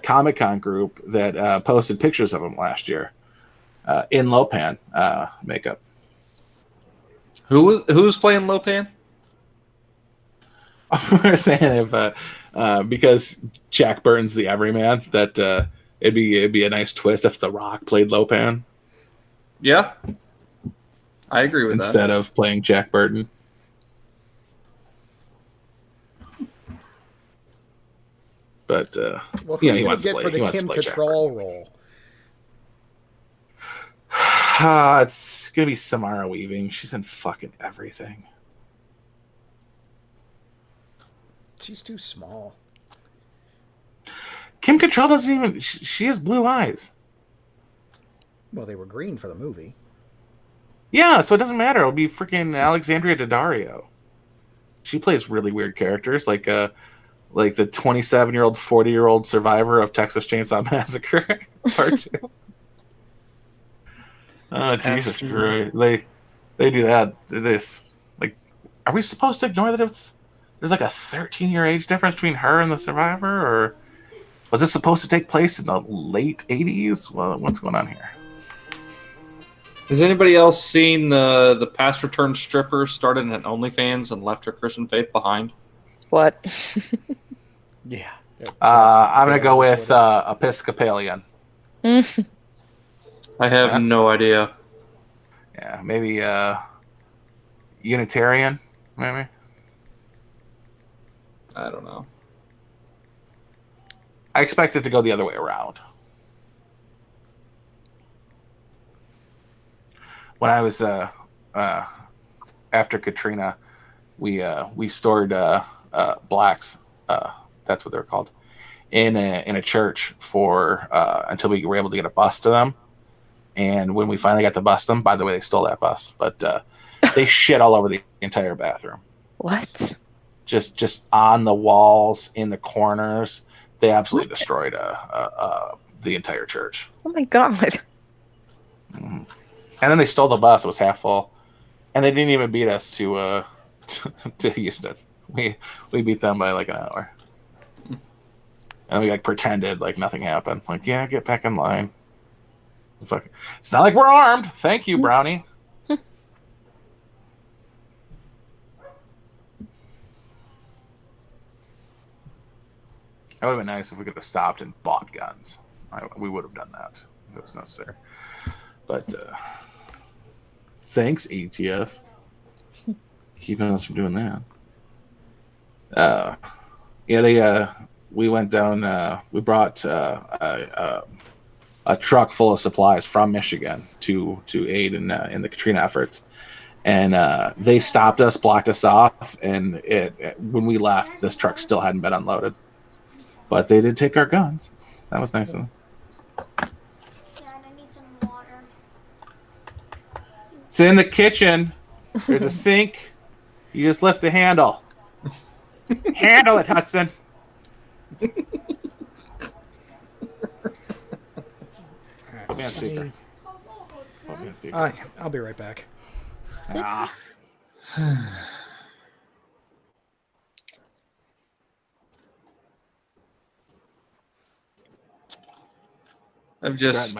Comic-Con group that posted pictures of him last year in Lopan makeup. Who was playing Lopan? We're saying if because Jack Burton's the everyman, that it'd be a nice twist if The Rock played Lopan Yeah, I agree with that. instead of playing Jack Burton. But Well, who yeah, are he you going wants to to get play. for He the wants to Kim play Jack Cattrall role? it's gonna be Samara Weaving. She's in fucking everything. She's too small. Kim Cattrall doesn't even. She has blue eyes. Well, they were green for the movie. Yeah, so it doesn't matter. It'll be freaking Alexandria Daddario. She plays really weird characters, like the 27-year-old, 40-year-old survivor of Texas Chainsaw Massacre Part 2. Oh, Jesus Christ. They do that. This, like, are we supposed to ignore that there's like a 13-year age difference between her and the survivor, or was this supposed to take place in the late 80s? Well, what's going on here? Has anybody else seen the pastor turned stripper started an OnlyFans and left her Christian faith behind? What? Yeah. I'm gonna go with Episcopalian. I have Yeah. no idea. Yeah, maybe Unitarian, maybe. I don't know. I expect it to go the other way around. When I was after Katrina, we stored blacks. That's what they're called in a church for until we were able to get a bus to them. And when we finally got to bus them, by the way, they stole that bus, but they shit all over the entire bathroom. What? Just on the walls, in the corners. They absolutely destroyed the entire church. Oh my god. And then they stole the bus. It was half full. And they didn't even beat us to Houston. We beat them by like an hour. And we like pretended like nothing happened. Like, yeah, get back in line. Fuck. It's not like we're armed. Thank you, Brownie. It would have been nice if we could have stopped and bought guns. We would have done that. It was necessary. But thanks, ATF. Keeping us from doing that. We went down. We brought a truck full of supplies from Michigan to aid in the Katrina efforts, and they stopped us, blocked us off, and when we left, this truck still hadn't been unloaded. But they did take our guns. That was nice of them. Dad, I need some water. It's in the kitchen. There's a sink. You just lift the handle. Handle it, Hudson. Put me on speaker. Put me on speaker. I'll be right back. Ah. I've Got just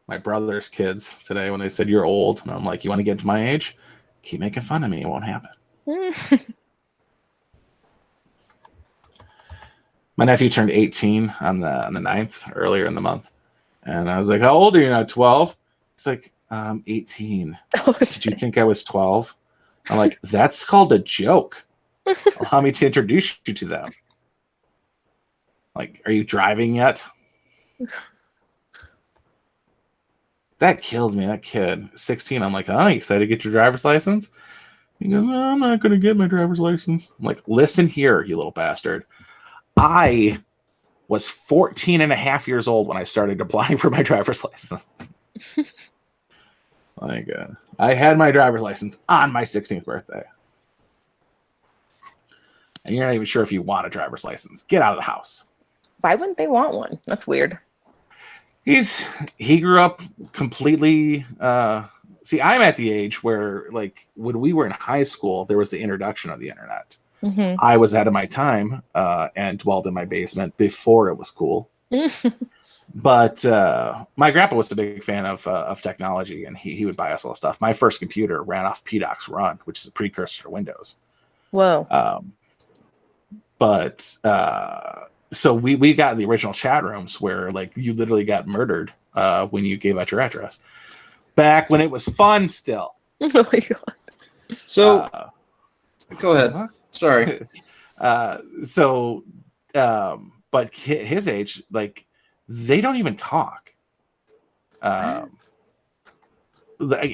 my brother's kids today when they said you're old, and I'm like, you want to get to my age? Keep making fun of me, it won't happen. My nephew turned 18 on the 9th earlier in the month, and I was like, how old are you now? 12? He's like, 18. Did you think I was 12? I'm like, that's called a joke. Allow me to introduce you to them. Like, are you driving yet? That killed me, that kid. 16, I'm like, oh, you excited to get your driver's license? He goes, oh, I'm not going to get my driver's license. I'm like, listen here, you little bastard. I was 14 and a half years old when I started applying for my driver's license. I had my driver's license on my 16th birthday. And you're not even sure if you want a driver's license. Get out of the house. Why wouldn't they want one? That's weird. He grew up completely see, I'm at the age where, like, when we were in high school, there was the introduction of the internet. Mm-hmm. I was ahead of my time and dwelled in my basement before it was cool. But my grandpa was a big fan of technology, and he would buy us all stuff. My first computer ran off PDOC's Run, which is a precursor to Windows. Whoa. So we got the original chat rooms where, like, you literally got murdered when you gave out your address. Back when it was fun still. Oh my god. so. Go ahead. What? Sorry. But his age, like, they don't even talk.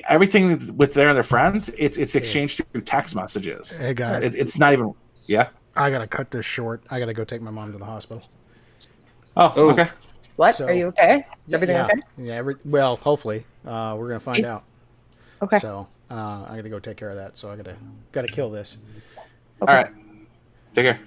Everything with their friends, it's exchanged through text messages. Hey guys, It's not even. Yeah. I gotta cut this short. I gotta go take my mom to the hospispital. Oh, okay. What? So- Are you okay? Is everything yeah, okay? Yeah. Well, hopefully, we're gonna find out. Okay. So I gotta go take care of that. So I gotta kill this. Okay. All right. Take care.